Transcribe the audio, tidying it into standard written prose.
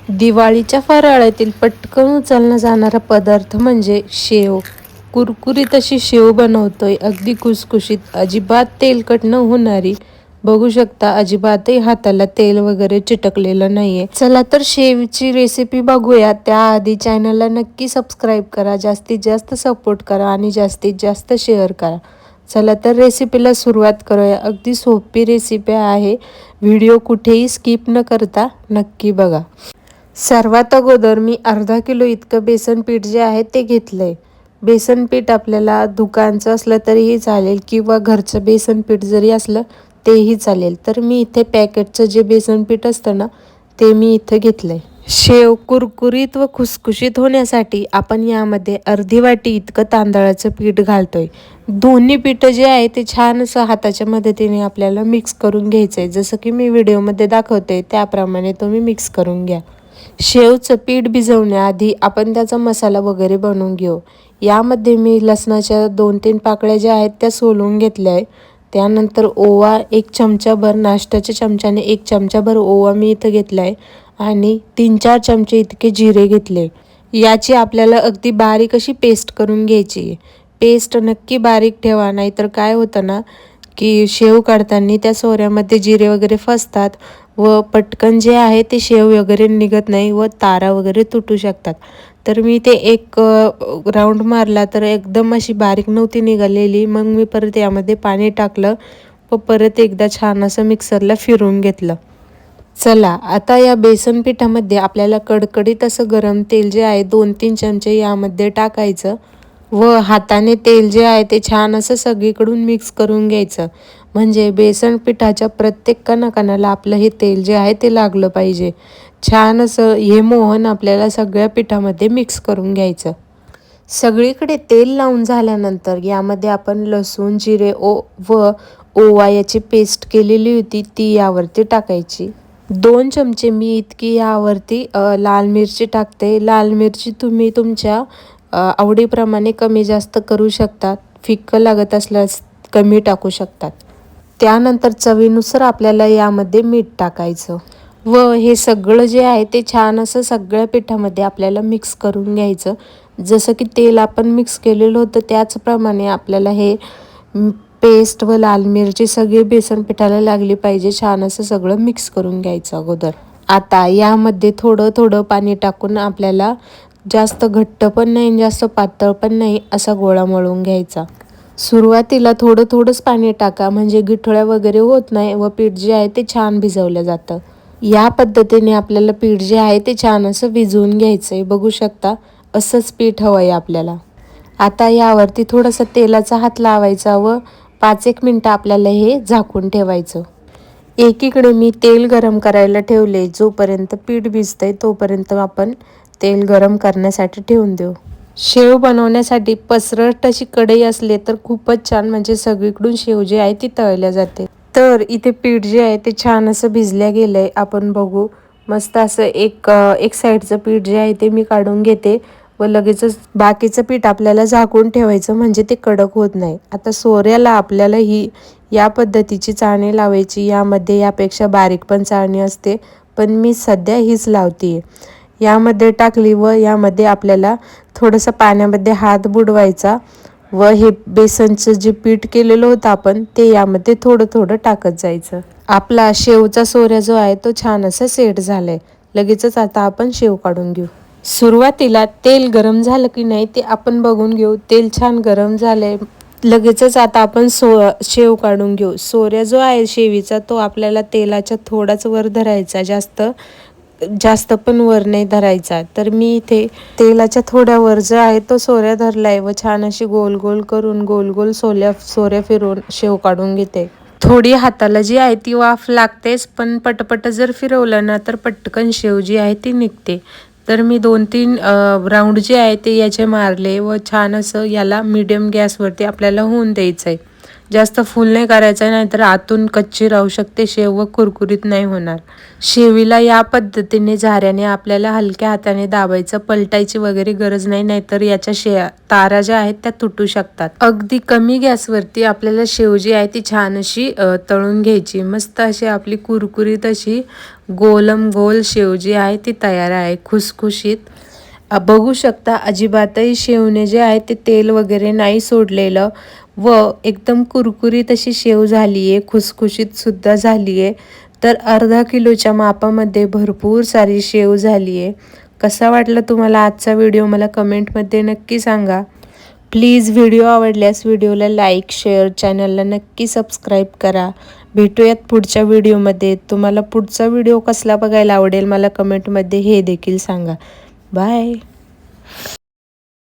दिवाळीच्या फराळातील पटकन उचलला जाणारा पदार्थ म्हणजे शेव. कुरकुरीत अशी शेव बनवतोय, अगदी खुसखुशीत, अजिबात तेलकट न होणारी. बघू शकता, अजिबातही हाताला तेल वगैरे चिटकलेलं नाहीये. चला तर शेवची रेसिपी बघूया. त्याआधी चॅनलला नक्की सबस्क्राईब करा, जास्तीत जास्त सपोर्ट करा आणि जास्तीत जास्त शेअर करा. चला तर रेसिपीला सुरुवात करूया. अगदी सोपी रेसिपी आहे. व्हिडिओ कुठेही स्किप न करता नक्की बघा. सर्वात अगोदर मी अर्धा किलो इतकं बेसन पीठ जे आहे ते घेतलंय. बेसन पीठ आपल्याला दुकानचं असलं तरीही चालेल किंवा घरचं बेसन पीठ जरी असलं तेही चालेल. तर मी इथे पॅकेटचं जे बेसन पीठ असतं ना ते मी इथे घेतलंय. शेव कुरकुरीत व खुसखुशीत होण्यासाठी आपण यामध्ये अर्धी वाटी इतकं तांदळाचं पीठ घालतोय. दोन्ही पीठ जे आहे ते छान असं हाताच्या मदतीने आपल्याला मिक्स करून घ्यायचंय. जसं की मी व्हिडिओमध्ये दाखवते त्याप्रमाणे तुम्ही मिक्स करून घ्या. शेवचं पीठ भिजवण्याआधी आपण त्याचा मसाला वगैरे बनवून घेऊ. यामध्ये मी लसणाच्या 2-3 पाकळ्या ज्या आहेत त्या सोलून घेतल्या आहे. त्यानंतर ओवा 1 चमचाभर, नाश्त्याच्या चमच्याने 1 चमचाभर ओवा मी इथं घेतला आहे आणि 3-4 चमचे इतके जिरे घेतले. याची आपल्याला अगदी बारीक अशी पेस्ट करून घ्यायची. पेस्ट नक्की बारीक ठेवा, नाहीतर काय होतं ना की शेव काढताना त्या सोऱ्यामध्ये जिरे वगैरे फसतात व पटकन जे आहे ते शेव वगैरे निघत नाही व तारा वगैरे तुटू शकतात. तर मी ते एक राऊंड मारला तर एकदम अशी बारीक नव्हती निघालेली. मग मी परत यामध्ये पाणी टाकलं व परत एकदा छान असं मिक्सरला फिरवून घेतलं. चला आता या बेसन पिठामध्ये आपल्याला कडकडीत असं गरम तेल जे आहे 2-3 चमचे यामध्ये टाकायचं व हाताने तेल जे आहे ते छान असं सगळीकडून मिक्स करून घ्यायचं. म्हणजे बेसन पिठाच्या प्रत्येक कणाकणाला आपलं हे तेल जे आहे ते लागलं पाहिजे. छान असं हे मोहन आपल्याला सगळ्या पिठामध्ये मिक्स करून घ्यायचं. सगळीकडे तेल लावून झाल्यानंतर यामध्ये आपण लसूण, जिरे व ओवा याची पेस्ट केलेली होती ती यावरती टाकायची. 2 चमचे मी इतकी यावरती लाल मिरची टाकते. लाल मिरची तुम्ही तुमच्या आवडीप्रमाणे कमी जास्त करू शकतात. फिक्कं लागत असल्यास कमी टाकू शकतात. त्यानंतर चवीनुसार आपल्याला यामध्ये मीठ टाकायचं व हे सगळं जे आहे ते छान असं सगळ्या पिठामध्ये आपल्याला मिक्स करून घ्यायचं. जसं की तेल आपण मिक्स केलेलं होतं त्याचप्रमाणे आपल्याला हे पेस्ट व लाल मिरची सगळी बेसन पिठाला लागली पाहिजे. छान असं सगळं मिक्स करून घ्यायचं अगोदर. आता यामध्ये थोडं थोडं पाणी टाकून आपल्याला जास्त घट्ट पण नाही जास्त पातळ पण नाही असा गोळा मळून घ्यायचा. सुरुवातीला थोडं थोडंच पाणी टाका, म्हणजे गिठळ्या वगैरे होत नाही व पीठ जे आहे ते छान भिजवलं जातं. या पद्धतीने आपल्याला पीठ जे आहे ते छान असं भिजवून घ्यायचं आहे. बघू शकता असंच पीठ हवं आहे आपल्याला. आता यावरती थोडासा तेलाचा हात लावायचा व 5-1 मिनटं आपल्याला हे झाकून ठेवायचं. एकीकडे मी तेल गरम करायला ठेवले. जोपर्यंत पीठ भिजतंय तोपर्यंत आपण तेल गरम करण्यासाठी ठेवून देऊ. शेव बनवण्यासाठी पसरट अशी कढई असले तर खूपच छान, म्हणजे सगळीकडून शेव जी आहे ती तळल्या जाते. तर इथे पीठ जे आहे ते छान असं भिजल्या गेलंय. आपण बघू मस्त असं एक साईडचं पीठ जे आहे ते मी काढून घेते व लगेचच बाकीचं पीठ आपल्याला झाकून ठेवायचं, म्हणजे ते कडक होत नाही. आता सोऱ्याला आपल्याला या पद्धतीची चाळणी लावायची. यामध्ये यापेक्षा बारीक पण चाळणी असते, पण मी सध्या हीच लावतीये. यामध्ये टाकली व यामध्ये आपल्याला थोडंसं पाण्यामध्ये हात बुडवायचा व हे बेसनचं जे पीठ केलेलं होतं आपण ते यामध्ये थोडं थोडं टाकत जायचं. आपला शेवचा सोऱ्या जो आहे तो छान असा सेट झालाय. लगेचच आता आपण शेव काढून घेऊ. सुरुवातीला तेल गरम झालं की नाही ते आपण बघून घेऊ. तेल छान गरम झालंय. लगेचच आता आपण शेव काढून घेऊ. सोऱ्या जो आहे शेवीचा तो आपल्याला तेलाच्या थोडाच वर धरायचा, जास्त पण वर नाही धरायचा. तर मी इथे तेलाच्या थोड्या वर जो आहे तो सोऱ्या धरलाय व छान अशी गोल गोल करून गोल गोल सोऱ्या फिरवून शेव काढून घेते. थोडी हाताला जी आहे ती वाफ लागतेच, पण पटपट जर फिरवलं ना तर पटकन शेव जी आहे ती निघते. तर मी 2-3 राऊंड जे आहे ते याचे मारले व छान असं याला मीडियम गॅसवरती आपल्याला होऊन द्यायचं आहे. जास्त फुल नाही करायचं, नाहीतर आतून कच्ची राहू शकते शेव व कुरकुरीत नाही होणार. शेवीला या पद्धतीने झाऱ्याने आपल्याला हलक्या हाताने दाबायचं, पलटायची वगैरे गरज नाही, नाहीतर याच्या तारा ज्या आहेत त्या तुटू शकतात. अगदी कमी गॅसवरती आपल्याला शेव जी आहे ती छान अशी तळून घ्यायची. मस्त अशी आपली कुरकुरीत अशी गोलम गोल शेव जी आहे ती तयार आहे, खुसखुशीत. बघू शकता अजिबातही शेवने जे आहे ते तेल वगैरे नाही सोडलेलं व एकदम कुरकुरीत अशी शेव झाली आहे, खुसखुशीत सुद्धा झाली आहे. तर अर्धा किलोच्या मापामध्ये भरपूर सारी शेव झाली आहे. कसा वाटला तुम्हाला आजचा व्हिडिओ मला कमेंटमध्ये नक्की सांगा. प्लीज व्हिडिओ आवडल्यास व्हिडिओला लाईक, शेअर, चॅनलला नक्की सबस्क्राईब करा. भेटूयात पुढच्या व्हिडिओमध्ये. तुम्हाला पुढचा व्हिडिओ कसला बघायला आवडेल मला कमेंटमध्ये हे देखील सांगा. बाय.